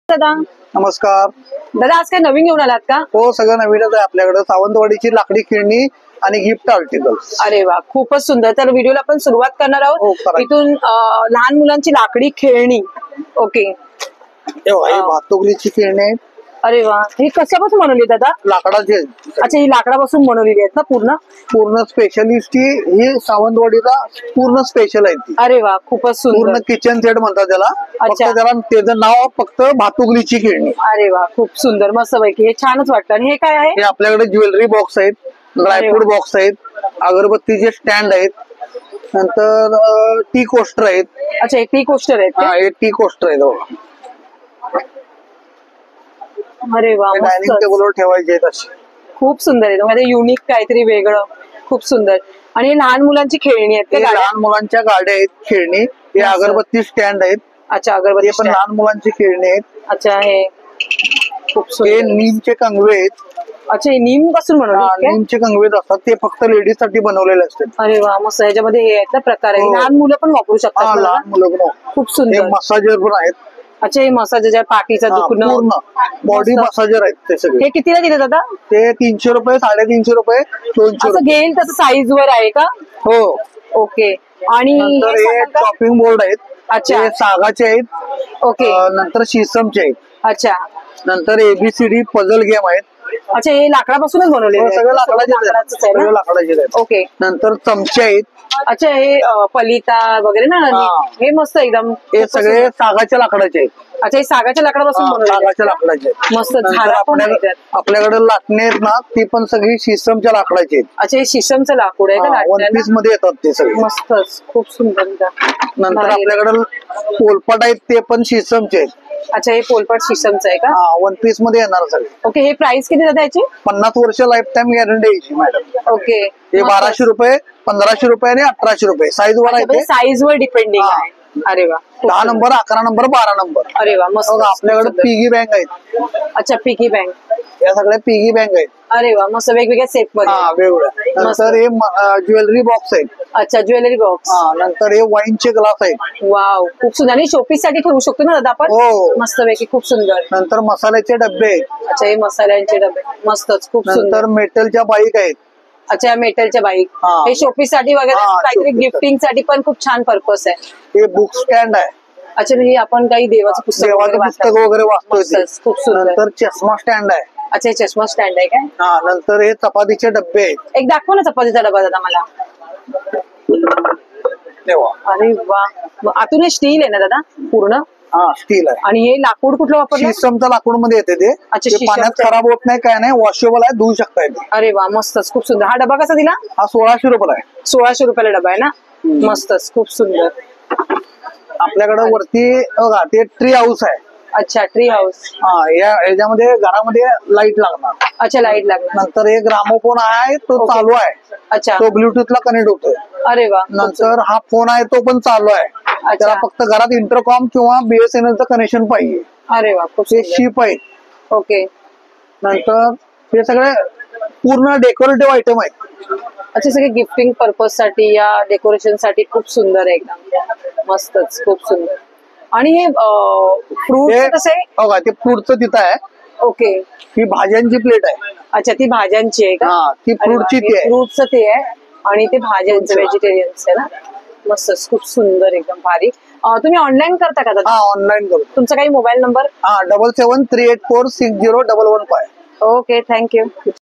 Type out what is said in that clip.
दादा नमस्कार दादा, आज काय नवीन घेऊन आलात का? हो, सगळं नवीनच आहे आपल्याकडे. सावंतवाडीची लाकडी खेळणी आणि गिफ्ट आर्टिकल्स. अरे वा, खूपच सुंदर. तर व्हिडिओला आपण सुरुवात करणार हो, आहोत. करा. इथून लहान मुलांची लाकडी खेळणी. ओके. हे भातुकलीची खेळणी आहेत. अरे वा, ही कशापासून बनवली दादा? लाकडाची आहेत. अच्छा, ही लाकडापासून बनवलेली आहेत ना पूर्ण? पूर्ण स्पेशलिस्ट ही सावंतवाडीला पूर्ण स्पेशल आहे ती. अरे वा, खूपच पूर्ण सुंदर. किचन सेट म्हणतात त्याला. फक्त त्याला त्याचं नाव फक्त भातुकलीची खेळणी. अरे वा, खूप सुंदर, मस्त पैकी. हे छानच वाटतं. आणि हे काय आहे? हे आपल्याकडे ज्वेलरी बॉक्स आहेत, ड्रायफ्रूट बॉक्स आहेत, अगरबत्तीचे स्टँड आहेत, नंतर टी कोस्टर आहेत. अच्छा, हे टी कोस्टर आहेत का? हे टी कोस्टर आहेत. अरे वा, डायनिंग मस्त. टेबलवर ठेवायचे आहेत असे. खूप सुंदर आहे. म्हणजे युनिक काहीतरी वेगळं. खूप सुंदर. आणि हे लहान मुलांची खेळणी आहेत हे का? लहान मुलांच्या गाड्या आहेत खेळणी. हे अगरबत्ती स्टँड आहेत. अच्छा, हे अगरबत्ती पण लहान मुलांची खेळणी आहेत. अच्छा, हे खूप हे सुंदर. नीमचे कंगवे आहेत. अच्छा, हे नीम पासून बनवले? नीमचे कंगवे असतात ते फक्त लेडीज साठी बनवलेले असतात. अरे वा, मस्त. ह्याच्यामध्ये हे आहेत ना प्रकार आहे. हो. लहान मुलं पण वापरू शकतात ना? लहान मुलं पण. खूप हे सुंदर. मसाजर पण आहेत. अच्छा, हे मसाजच्या पाठीचं दुखणं पूर्ण बॉडी मस्त. मसाजर आहेत ते सगळे. हे कितीला दिले दादा? ते 300 रुपये, 350 रुपये, 200 असं रुपये. घेईल तसं साईज वर आहे का? हो. ओके. आणि नंतर हे हे सांगाल का? चॉपिंग बोर्ड आहेत. अच्छा. हे सागाचे आहेत. ओके. नंतर शीसमचे आहेत. अच्छा. नंतर एबीसीडी पझल गेम आहेत. अच्छा, हे लाकडापासूनच बनवलेले हो, आहेत? सगळं लाकडाचेच लाकडाचंच आहेत. आहे सगळं ना? लाकडाचेच आहेत. ओके. नंतर चमचे आहेत. अच्छा, हे पलिता वगैरे ना? हा. हे मस्त एकदम. हे खूपच सगळे सुंदर. सागाच्या लाकडाचे आहेत. अच्छा, हे सागाच्या लाकडापासून बनवलेले आहेत सागाच्या का? लाकडाचे आहेत. मस्त. नंतर झाडा पण आहे त्यात. आपल्याकडे लाटणे आहेत ना, ती पण सगळी शिसमच्या लाकडाची आहेत. अच्छा, हे शिसमचं लाकूड आहे का? वन लाटण्याला? पीस मध्ये येतात ते सगळे. मस्तच. खूप सुंदर. नंतर भारी. आपल्याकडे पोलपट आहेत ते पण शिसमचे आहेत. अच्छा, हे पोलपाट शिसमचं आहे का? वन पीस मध्ये येणार सगळे. ओके. हे प्राइस किती दादा याची? 50 वर्ष लाईफ टाइम गॅरंटी यायची मॅडम. ओके. हे 1200 रुपये, 1500 रुपये आणि 1800 रुपये साईज वर आहे ते. साईज वर डिपेंडिंग हा. आहे. अरे वा, खूप 10 सुंदर. Number, 11 number, 12 number. अरे वा, मस्त. बघा, आपल्याकडे सुंदर. पिगी बँक आहेत. अच्छा, पिगी बँक. या सगळ्या पिगी बँक आहेत. अरे वा, मस्त. वेगवेगळ्या सेट मध्ये. वेगवेगळ्या. मस्त. नंतर हे ज्वेलरी बॉक्स आहेत. अच्छा, ज्वेलरी बॉक्स. नंतर हे वाईनचे ग्लास आहेत. वाव, खूप सुंदर. आणि शोपीस साठी ठेवू शकतो ना दादा आपण? हो. मस्त पैकी. खूप सुंदर. नंतर मसाल्याचे डबे आहेत. अच्छा, हे मसाल्यांचे डबे. मस्तच. खूप सुंदर. नंतर मेटलच्या बाईक आहेत. अच्छा, मेटलच्या बाईक. हा. हे शोपीस साठी वगैरे हा, काहीतरी showpiece गिफ्टिंग साठी पण खूप छान पर्पस आहे. हे बुक स्टँड आहे. अच्छा, म्हणजे आपण काही देवाचं पुस्तक देवाचं पुस्तक वगैरे वाचतोय ते. मस्तच. खूप सुंदर. नंतर चष्मा स्टँड आहे. अच्छा, हे चष्मा स्टँड आहे काय? नंतर हे चपातीचे डबे आहेत. एक दाखवा ना चपातीचा डबा दादा मला. तेव्हा अरे वा, आतून हे स्टील आहे ना दादा पूर्ण? स्टील आहे. आणि हे लाकूड कुठलं वापरलं? शिसमच्या लाकूड मध्ये येते ते. अच्छा, ते पाण्यात शिसमचं. खराब होत नाही, काय नाही, वॉशेबल आहे, धुवू शकता येते. अरे वा, मस्तच. खूप सुंदर. हा डबा कसा दिला? हा 1600 रुपये आहे. 1600 रुपयाला डबा आहे ना? मस्तच. खूप सुंदर. आपल्याकडे वरती बघा ते ट्री हाऊस आहे. अच्छा, ट्री हाऊस. याच्यामध्ये घरामध्ये लाईट लागणार. अच्छा, लाईट लागणार. नंतर एक ग्रामोफोन आहे, तो ओके. चालू आहे. अच्छा. तो ब्लूटूथला कनेक्ट होतोय. अरे वा. नंतर हा फोन आहे, तो पण चालू आहे. त्याला फक्त घरात इंटरकॉम किंवा BSNL चं कनेक्शन पाहिजे. अरे वा, खूप ते सुंदर. शिप आहे. ओके. नंतर हे सगळे पूर्ण डेकोरेटिव्ह आयटम आहेत. अच्छा, सगळे गिफ्टिंग पर्पज साठी या डेकोरेशन साठी खूप सुंदर आहे एकदम. मस्तच. खूप सुंदर. आणि हे फ्रूट कसे? बघा ते फ्रूटचं तिथं आहे. ओके. ही भाज्यांची प्लेट आहे. अच्छा, ती भाज्यांची आहे का? ती फ्रूटची ती आहे. फ्रूटचं ते आहे आणि ते भाज्यांचं व्हेजिटेरियन्स आहे ना? मस्तच. खूप सुंदर, एकदम भारी. तुम्ही ऑनलाईन करता का दादा? ऑनलाईन करतो. तुमचा काही मोबाईल नंबर? 7738460115. Okay, thank you.